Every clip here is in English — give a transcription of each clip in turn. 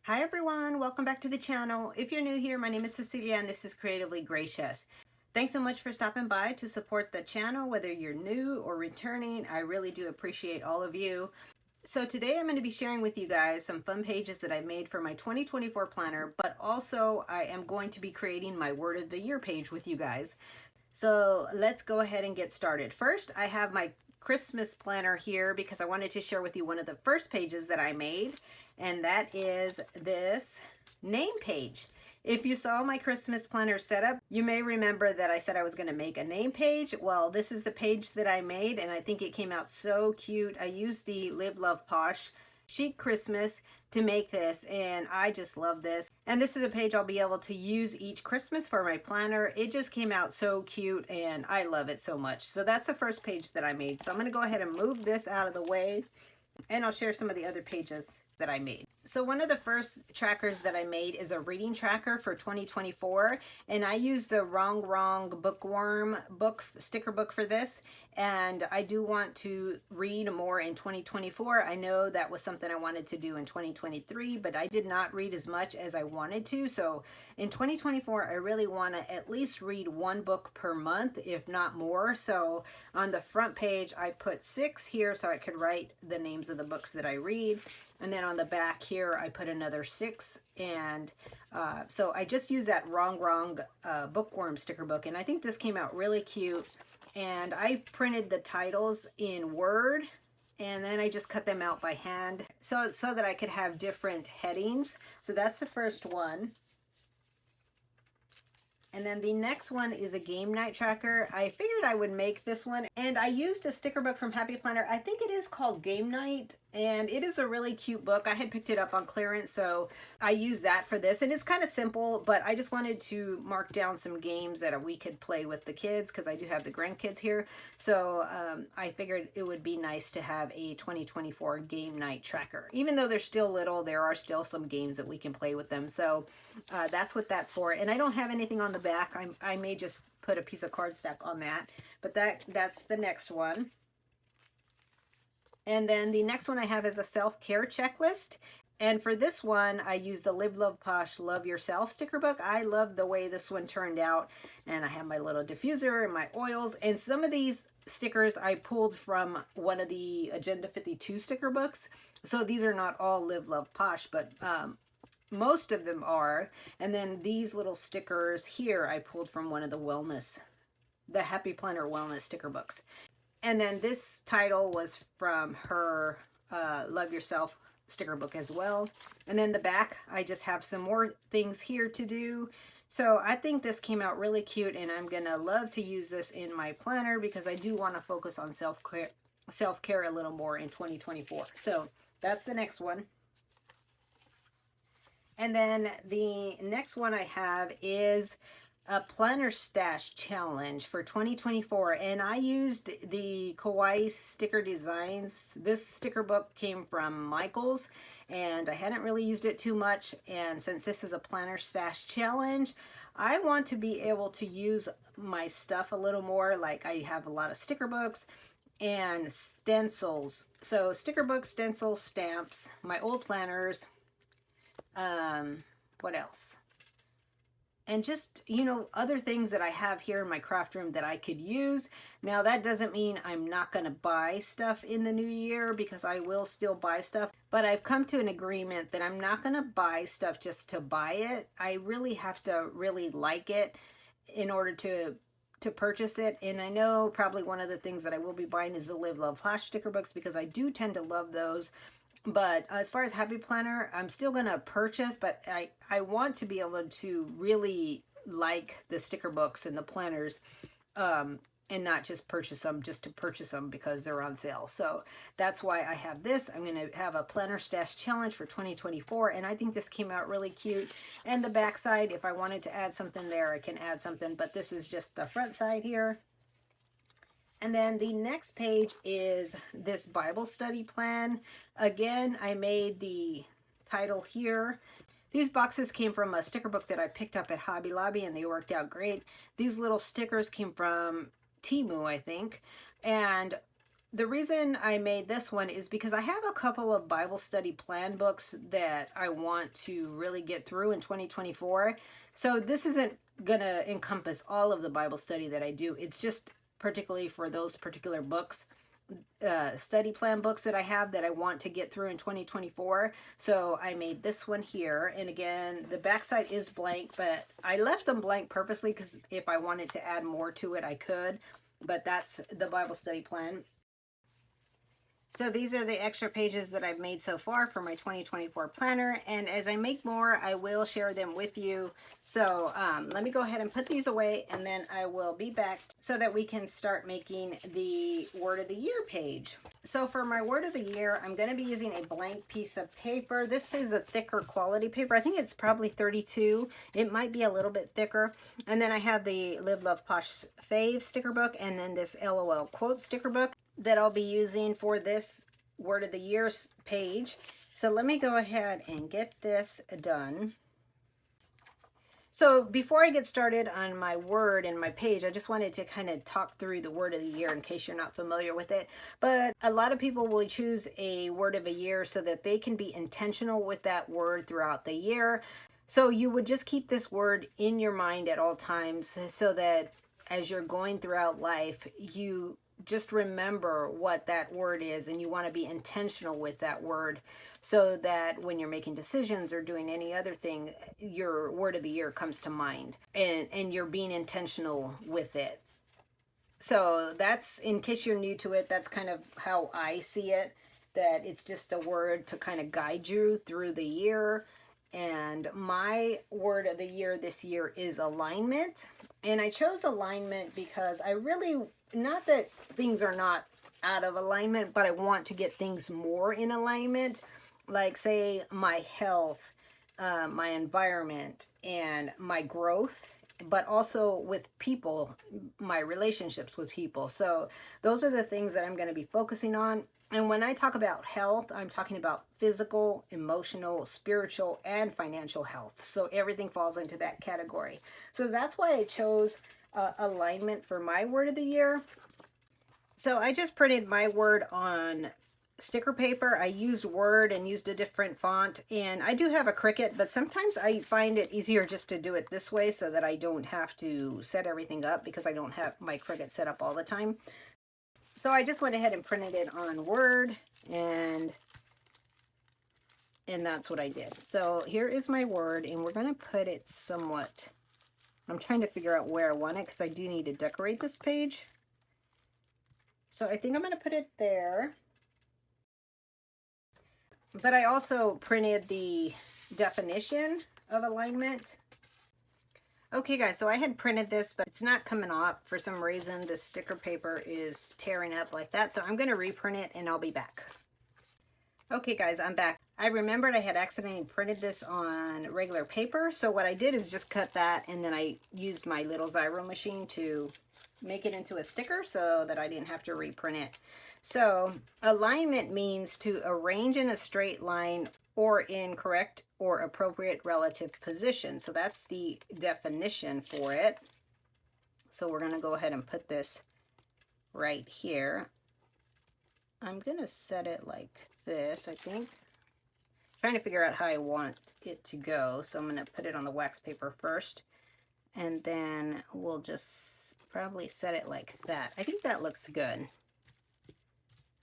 Hi everyone, welcome back to the channel. If you're new here, my name is Cecilia and this is Creatively Gracious. Thanks so much for stopping by to support the channel, whether you're new or returning. I really do appreciate all of you. So today I'm going to be sharing with you guys some fun pages that I made for my 2024 planner, but also I am going to be creating my Word of the Year page with you guys. So let's go ahead and get started. First, I have my Christmas planner here because I wanted to share with you one of the first pages that I made, and that is this name page. If you saw my Christmas planner setup, you may remember that I said I was going to make a name page. Well, this is the page that I made, and I think it came out so cute. I used the Live Love Posh Chic Christmas to make this, and I just love this. And this is a page I'll be able to use each Christmas for my planner. It just came out so cute and I love it so much. So that's the first page that I made. So I'm going to go ahead and move this out of the way, and I'll share some of the other pages that I made. So one of the first trackers that I made is a reading tracker for 2024, and I used the Wrong Bookworm book sticker book for this, and I do want to read more in 2024. I know that was something I wanted to do in 2023, but I did not read as much as I wanted to. So in 2024, I really want to at least read one book per month, if not more. So on the front page, I put 6 here so I could write the names of the books that I read. And then on the back here, I put another 6. And so I just used that Wrong Bookworm sticker book. And I think this came out really cute. And I printed the titles in Word, and then I just cut them out by hand so that I could have different headings. So that's the first one. And then the next one is a game night tracker. I figured I would make this one, and I used a sticker book from Happy Planner. I think it is called Game Night, and it is a really cute book. I had picked it up on clearance, so I used that for this. And it's kind of simple, but I just wanted to mark down some games that we could play with the kids, because I do have the grandkids here. So I figured it would be nice to have a 2024 game night tracker. Even though they're still little, there are still some games that we can play with them. So that's what that's for. And I don't have anything on the back. I may just put a piece of cardstock on that, but that's the next one. And then the next one I have is a self-care checklist. And for this one, I use the Live Love Posh Love Yourself sticker book. I love the way this one turned out. And I have my little diffuser and my oils. And some of these stickers I pulled from one of the Agenda 52 sticker books. So these are not all Live Love Posh, but most of them are. And then these little stickers here I pulled from one of the Happy Planner Wellness sticker books. And then this title was from her Love Yourself sticker book as well. And then the back, I just have some more things here to do. So I think this came out really cute, and I'm gonna love to use this in my planner because I do want to focus on self-care a little more in 2024. So that's the next one. And then the next one I have is a planner stash challenge for 2024, and I used the Kawaii Sticker Designs. This sticker book came from Michaels, and I hadn't really used it too much, and since this is a planner stash challenge, I want to be able to use my stuff a little more. Like, I have a lot of sticker books and stencils. So sticker books, stencils, stamps, my old planners, what else? And just, you know, other things that I have here in my craft room that I could use. Now, that doesn't mean I'm not going to buy stuff in the new year, because I will still buy stuff. But I've come to an agreement that I'm not going to buy stuff just to buy it. I really have to really like it in order to purchase it. And I know probably one of the things that I will be buying is the Live Love Posh sticker books, because I do tend to love those. But as far as Happy Planner, I'm still going to purchase, but I want to be able to really like the sticker books and the planners, and not just purchase them just to purchase them because they're on sale. So that's why I have this. I'm going to have a planner stash challenge for 2024, and I think this came out really cute. And the back side, if I wanted to add something there, I can add something, but this is just the front side here. And then the next page is this Bible study plan. Again, I made the title here. These boxes came from a sticker book that I picked up at Hobby Lobby, and they worked out great. These little stickers came from Temu, I think. And The reason I made this one is because I have a couple of Bible study plan books that I want to really get through in 2024. So this isn't going to encompass all of the Bible study that I do. It's just particularly for those particular books, study plan books that I have that I want to get through in 2024. So I made this one here. And again, the backside is blank, but I left them blank purposely because if I wanted to add more to it, I could. But that's the Bible study plan. So these are the extra pages that I've made so far for my 2024 planner. And as I make more, I will share them with you. So let me go ahead and put these away, and then I will be back so that we can start making the Word of the Year page. So for my Word of the Year, I'm going to be using a blank piece of paper. This is a thicker quality paper. I think it's probably 32. It might be a little bit thicker. And then I have the Live Love Posh Fave sticker book, and then this LOL quote sticker book that I'll be using for this Word of the Year's page. So let me go ahead and get this done. So before I get started on my word and my page, I just wanted to kind of talk through the Word of the Year in case you're not familiar with it. But a lot of people will choose a word of a year so that they can be intentional with that word throughout the year. So you would just keep this word in your mind at all times so that as you're going throughout life, you just remember what that word is, and you want to be intentional with that word so that when you're making decisions or doing any other thing, your word of the year comes to mind, and you're being intentional with it. So that's, in case you're new to it, that's kind of how I see it, that it's just a word to kind of guide you through the year. And my word of the year this year is alignment. And I chose alignment because I really, not that things are not out of alignment, but I want to get things more in alignment. Like, say, my health, my environment, and my growth, but also with people, my relationships with people. So those are the things that I'm going to be focusing on. And when I talk about health, I'm talking about physical, emotional, spiritual, and financial health. So everything falls into that category. So that's why I chose alignment for my word of the year. So I just printed my word on sticker paper. I used Word and used a different font, and I do have a Cricut, but sometimes I find it easier just to do it this way so that I don't have to set everything up, because I don't have my Cricut set up all the time. So I just went ahead and printed it on Word, and that's what I did. So here is my word, and we're going to put it somewhat, I'm trying to figure out where I want it because I do need to decorate this page. So I think I'm going to put it there. But I also printed the definition of alignment. Okay guys, so I had printed this, but it's not coming off. For some reason, the sticker paper is tearing up like that. So I'm going to reprint it, and I'll be back. Okay guys, I'm back. I remembered I had accidentally printed this on regular paper. So what I did is just cut that, and then I used my little Xyro machine to make it into a sticker so that I didn't have to reprint it. So alignment means to arrange in a straight line or in correct or appropriate relative position. So that's the definition for it. So we're going to go ahead and put this right here. I'm going to set it like this, I think. Trying to figure out how I want it to go. So I'm going to put it on the wax paper first, and then we'll just probably set it like that. I think that looks good.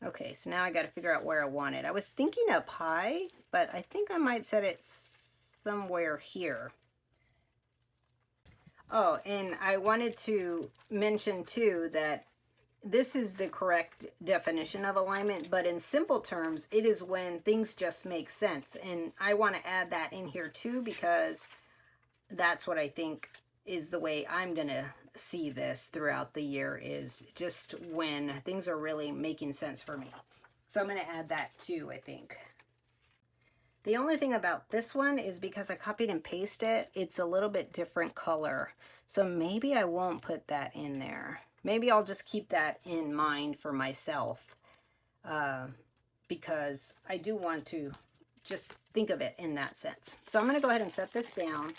Okay, so now I got to figure out where I want it. I was thinking up high, but I think I might set it somewhere here. Oh, and I wanted to mention too that this is the correct definition of alignment, but in simple terms, it is when things just make sense. And I want to add that in here too, because that's what I think is the way I'm going to see this throughout the year, is just when things are really making sense for me. So I'm going to add that too, I think. The only thing about this one is because I copied and pasted it, it's a little bit different color. So maybe I won't put that in there. Maybe I'll just keep that in mind for myself, because I do want to just think of it in that sense. So I'm going to go ahead and set this down.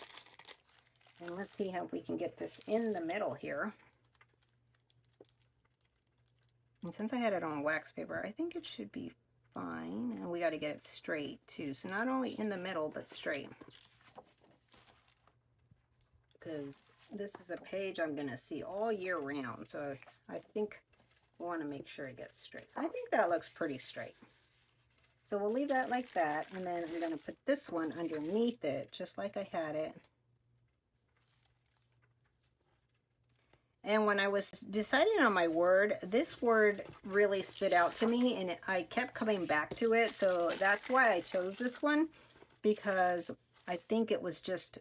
And let's see how we can get this in the middle here. And since I had it on wax paper, I think it should be fine. And we got to get it straight too. So not only in the middle, but straight. Because this is a page I'm going to see all year round. So I think I want to make sure it gets straight. I think that looks pretty straight. So we'll leave that like that. And then I'm going to put this one underneath it, just like I had it. And when I was deciding on my word, this word really stood out to me, and I kept coming back to it. So that's why I chose this one, because I think it was just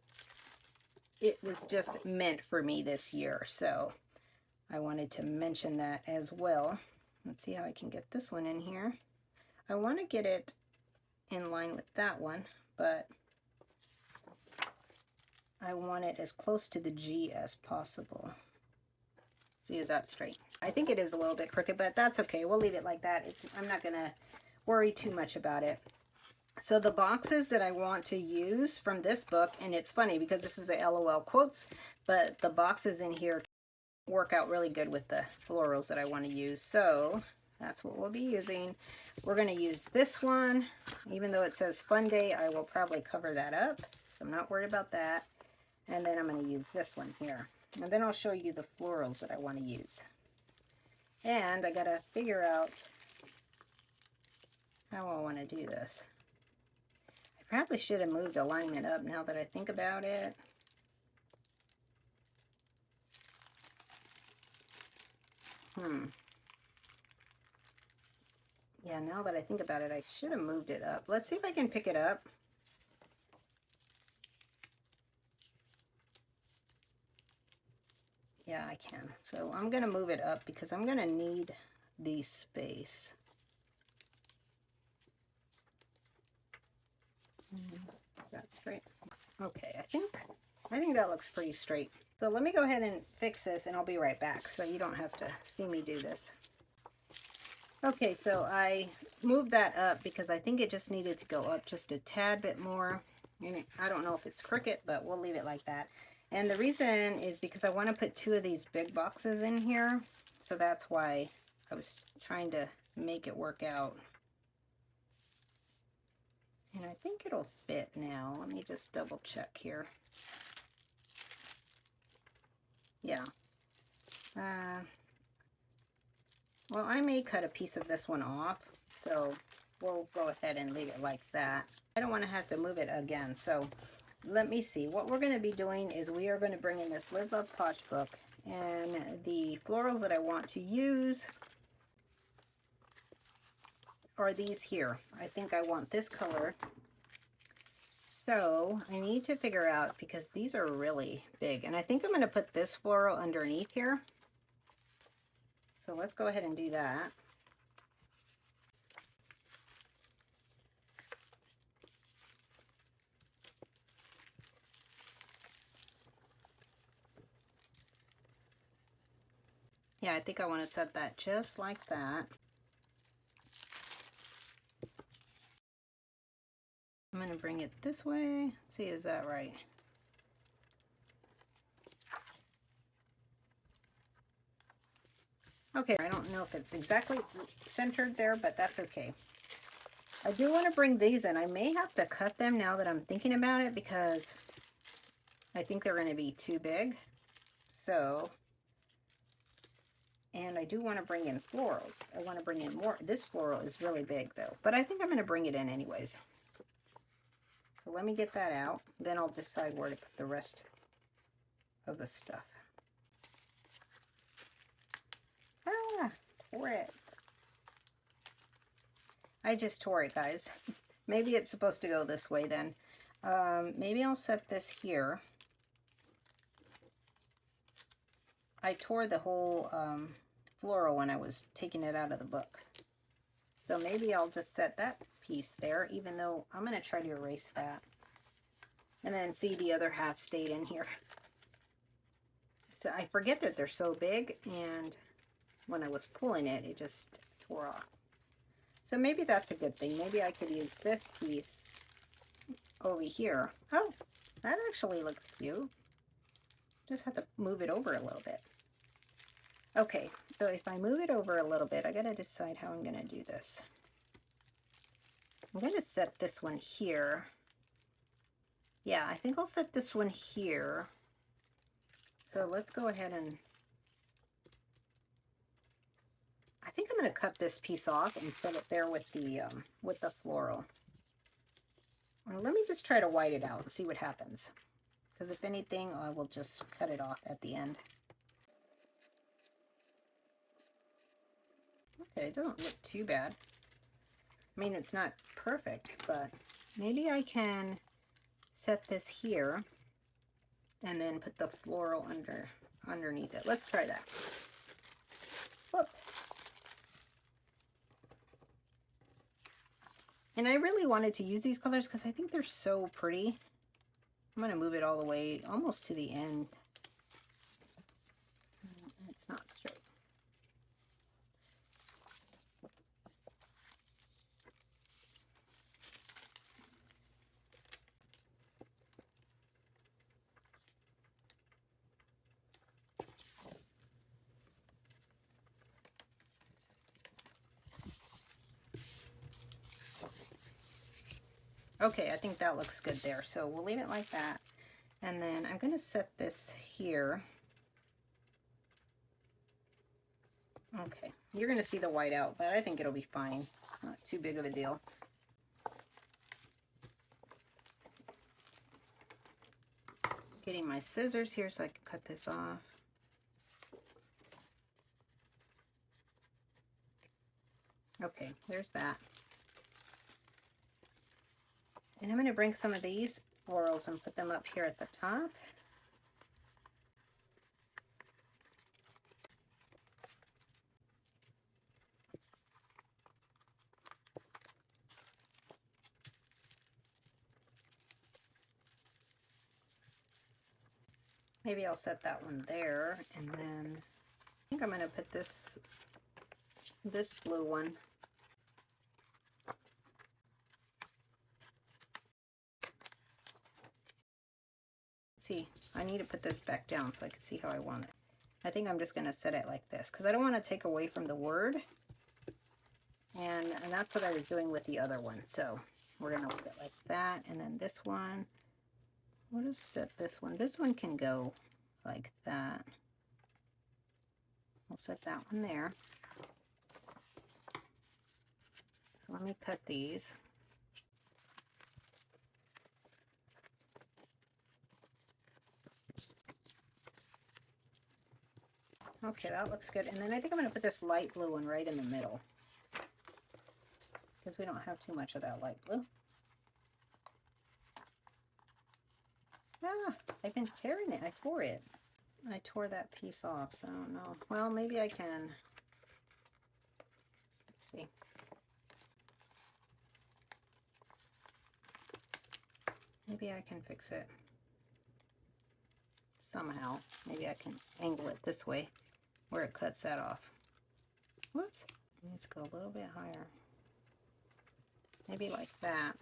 meant for me this year. So I wanted to mention that as well. Let's see how I can get this one in here. I want to get it in line with that one, but I want it as close to the G as possible. See, is that straight? I think it is a little bit crooked, but that's okay. We'll leave it like that. I'm not going to worry too much about it. So the boxes that I want to use from this book, and it's funny because this is a LOL quotes, but the boxes in here work out really good with the florals that I want to use. So that's what we'll be using. We're going to use this one. Even though it says Fun Day, I will probably cover that up. So I'm not worried about that. And then I'm going to use this one here. And then I'll show you the florals that I want to use. And I got to figure out how I want to do this. I probably should have moved alignment up now that I think about it. Yeah, now that I think about it, I should have moved it up. Let's see if I can pick it up. Yeah, I can. So I'm going to move it up because I'm going to need the space. Is that straight? Okay, I think that looks pretty straight. So let me go ahead and fix this, and I'll be right back so you don't have to see me do this. Okay, so I moved that up because I think it just needed to go up just a tad bit more. And I don't know if it's crooked, but we'll leave it like that. And the reason is because I want to put 2 of these big boxes in here. So that's why I was trying to make it work out. And I think it'll fit now. Let me just double check here. Yeah. Well, I may cut a piece of this one off. So we'll go ahead and leave it like that. I don't want to have to move it again. So let me see. What we're going to be doing is we are going to bring in this Live Love Posh book, and the florals that I want to use are these here. I think I want this color. So I need to figure out, because these are really big, and I think I'm going to put this floral underneath here. So let's go ahead and do that. Yeah, I think I want to set that just like that. I'm going to bring it this way. Let's see, is that right? Okay, I don't know if it's exactly centered there, but that's okay. I do want to bring these in. I may have to cut them now that I'm thinking about it, because I think they're going to be too big. So, and I do want to bring in florals. I want to bring in more. This floral is really big though, but I think I'm going to bring it in anyways. So let me get that out. Then I'll decide where to put the rest of the stuff. Ah, tore it. I just tore it, guys. Maybe it's supposed to go this way then. Maybe I'll set this here. I tore the whole floral when I was taking it out of the book. So maybe I'll just set that piece there, even though I'm going to try to erase that. And then see, the other half stayed in here. So I forget that they're so big, and when I was pulling it, it just tore off. So maybe that's a good thing. Maybe I could use this piece over here. Oh, that actually looks cute. Just have to move it over a little bit. Okay, so if I move it over a little bit, I gotta decide how I'm gonna do this. I'm gonna set this one here. Yeah, I think I'll set this one here. So let's go ahead and, I think I'm gonna cut this piece off and set it there with the floral. Or let me just try to white it out and see what happens. Because if anything, I will just cut it off at the end. Okay, it don't look too bad. I mean, it's not perfect, but maybe I can set this here and then put the floral underneath it. Let's try that. Whoop. And I really wanted to use these colors because I think they're so pretty. I'm going to move it all the way almost to the end. It's not straight. Okay, I think that looks good there. So we'll leave it like that. And then I'm going to set this here. Okay, you're going to see the white out, but I think it'll be fine. It's not too big of a deal. Getting my scissors here so I can cut this off. Okay, there's that. And I'm going to bring some of these florals and put them up here at the top. Maybe I'll set that one there, and then I think I'm going to put this blue one. Let's see, I need to put this back down so I can see how I want it. I think I'm just going to set it like this because I don't want to take away from the word. And that's what I was doing with the other one. So we're going to put it like that. And then this one, we'll just set this one. This one can go like that. We'll set that one there. So let me cut these. Okay, that looks good. And then I think I'm going to put this light blue one right in the middle, because we don't have too much of that light blue. Ah, I've been tearing it. I tore it. I tore that piece off, so I don't know. Well, maybe I can. Let's see. Maybe I can fix it somehow. Maybe I can angle it this way where it cuts that off. Whoops. Let's go a little bit higher. Maybe like that.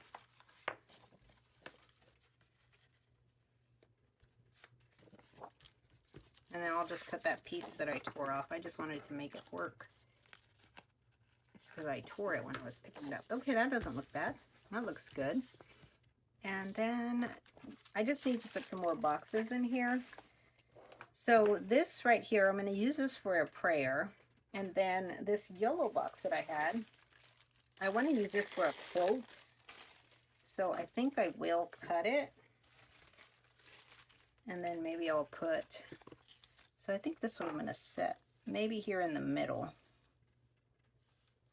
And then I'll just cut that piece that I tore off. I just wanted to make it work. It's because I tore it when I was picking it up. Okay, that doesn't look bad. That looks good. And then I just need to put some more boxes in here. So this right here, I'm going to use this for a prayer. And then this yellow box that I had, I want to use this for a quote. So I think I will cut it. And then maybe I'll put, so I think this one I'm going to set maybe here in the middle.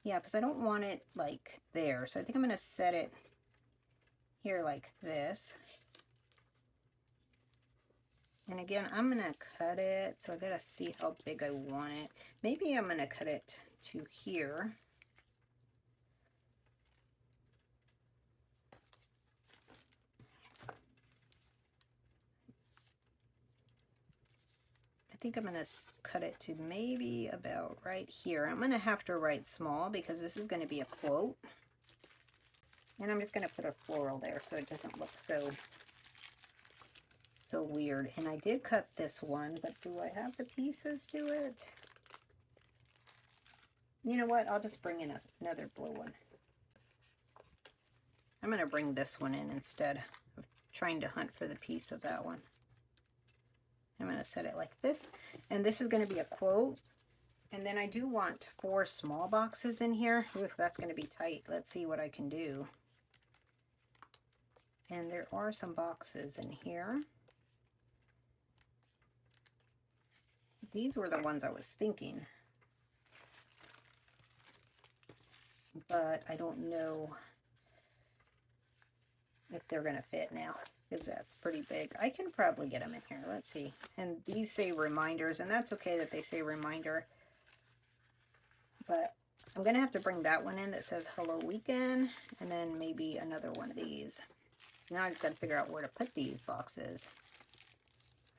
Yeah, because I don't want it like there. So I think I'm going to set it here like this. And again, I'm going to cut it. So I got to see how big I want it. Maybe I'm going to cut it to here. I think I'm going to cut it to maybe about right here. I'm going to have to write small because this is going to be a quote. And I'm just going to put a floral there so it doesn't look so weird. And I did cut this one, but do I have the pieces to it? You know what? I'll just bring in another blue one. I'm going to bring this one in instead of trying to hunt for the piece of that one. I'm going to set it like this. And this is going to be a quote. And then I do want 4 small boxes in here. Ooh, that's going to be tight. Let's see what I can do. And there are some boxes in here. These were the ones I was thinking. But I don't know if they're going to fit now, because that's pretty big. I can probably get them in here. Let's see. And these say reminders, and that's okay that they say reminder. But I'm going to have to bring that one in that says Hello Weekend, and then maybe another one of these. Now I've got to figure out where to put these boxes.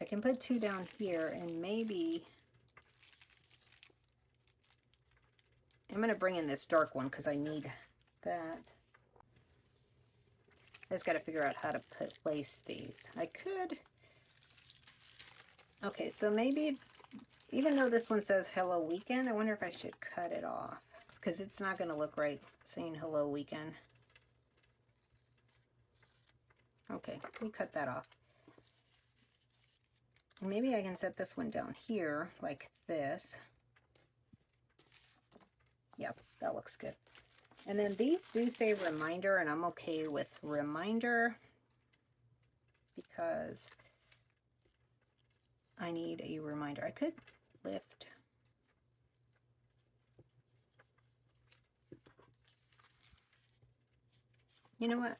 I can put 2 down here, and maybe I'm going to bring in this dark one because I need that. I just got to figure out how to place these. I could. Okay, so maybe, even though this one says Hello Weekend, I wonder if I should cut it off, because it's not going to look right saying Hello Weekend. Okay, we cut that off. Maybe I can set this one down here like this. Yep, that looks good. And then these do say reminder, and I'm okay with reminder because I need a reminder. I could lift. You know what?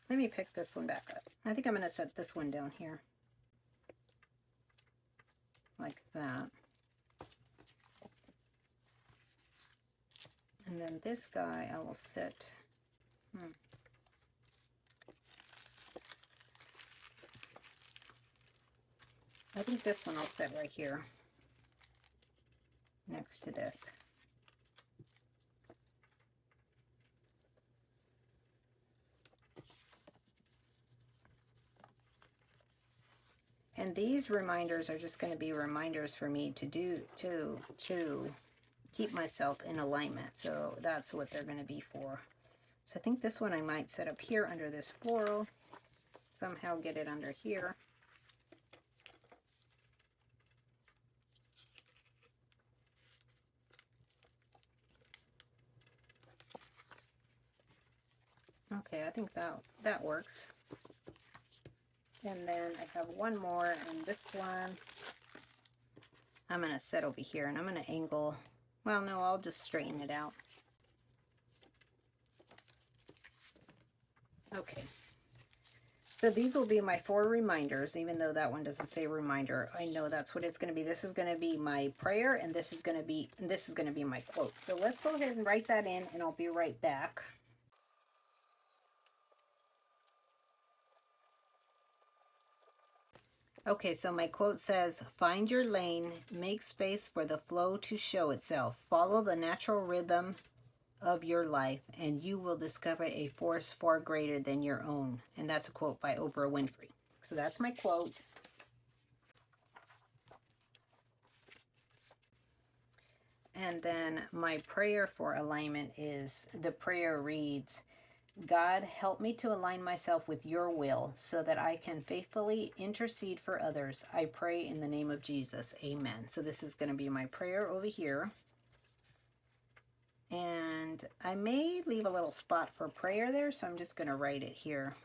Let me pick this one back up. I think I'm going to set this one down here. Like that. And then this guy I will set. I think this one I'll set right here. Next to this. And these reminders are just going to be reminders for me to keep myself in alignment. So that's what they're going to be for. So I think this one I might set up here under this floral. Somehow get it under here. Okay, I think that works. And then I have one more, and this one I'm going to set over here, and I'm going to angle. Well, no, I'll just straighten it out. Okay. So these will be my 4 reminders, even though that one doesn't say reminder. I know that's what it's going to be. This is going to be my prayer, and this is going to be my quote. So let's go ahead and write that in, and I'll be right back. Okay, so my quote says, "Find your lane, make space for the flow to show itself. Follow the natural rhythm of your life, and you will discover a force far greater than your own." And that's a quote by Oprah Winfrey. So that's my quote. And then my prayer for alignment is, the prayer reads, "God, help me to align myself with your will so that I can faithfully intercede for others. I pray in the name of Jesus. Amen." So this is going to be my prayer over here. And I may leave a little spot for prayer there, so I'm just going to write it here.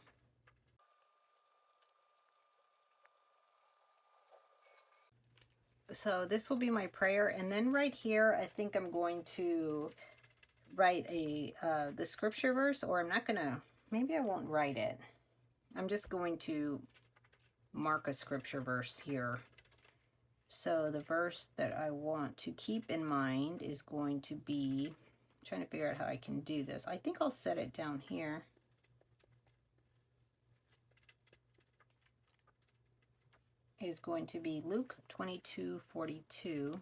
So this will be my prayer. And then right here, I think I'm going to write the scripture verse, or I'm not going to, maybe I won't write it. I'm just going to mark a scripture verse here. So the verse that I want to keep in mind is going to be, I'm trying to figure out how I can do this. I think I'll set it down here. Is going to be Luke 22:42.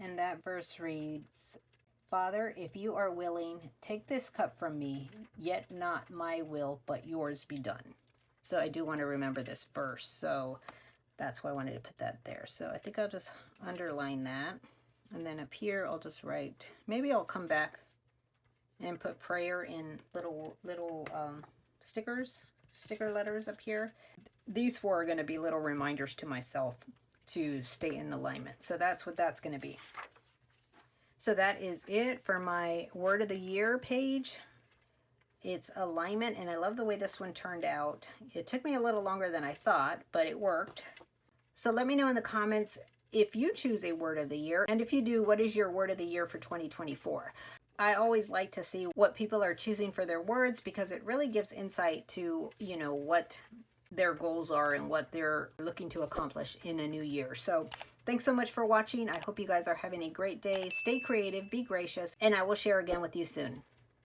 And that verse reads, Father, if you are willing, take this cup from me, yet not my will, but yours be done. So I do want to remember this verse, so that's why I wanted to put that there. So I think I'll just underline that. And then up here, I'll just write, maybe I'll come back and put prayer in little sticker letters up here. These 4 are going to be little reminders to myself to stay in alignment. So that's what that's going to be. So that is it for my Word of the Year page. It's alignment, and I love the way this one turned out. It took me a little longer than I thought, but it worked. So let me know in the comments if you choose a Word of the Year, and if you do, what is your Word of the Year for 2024? I always like to see what people are choosing for their words, because it really gives insight to, you know, what their goals are and what they're looking to accomplish in a new year. So thanks so much for watching. I hope you guys are having a great day. Stay creative, be gracious, and I will share again with you soon.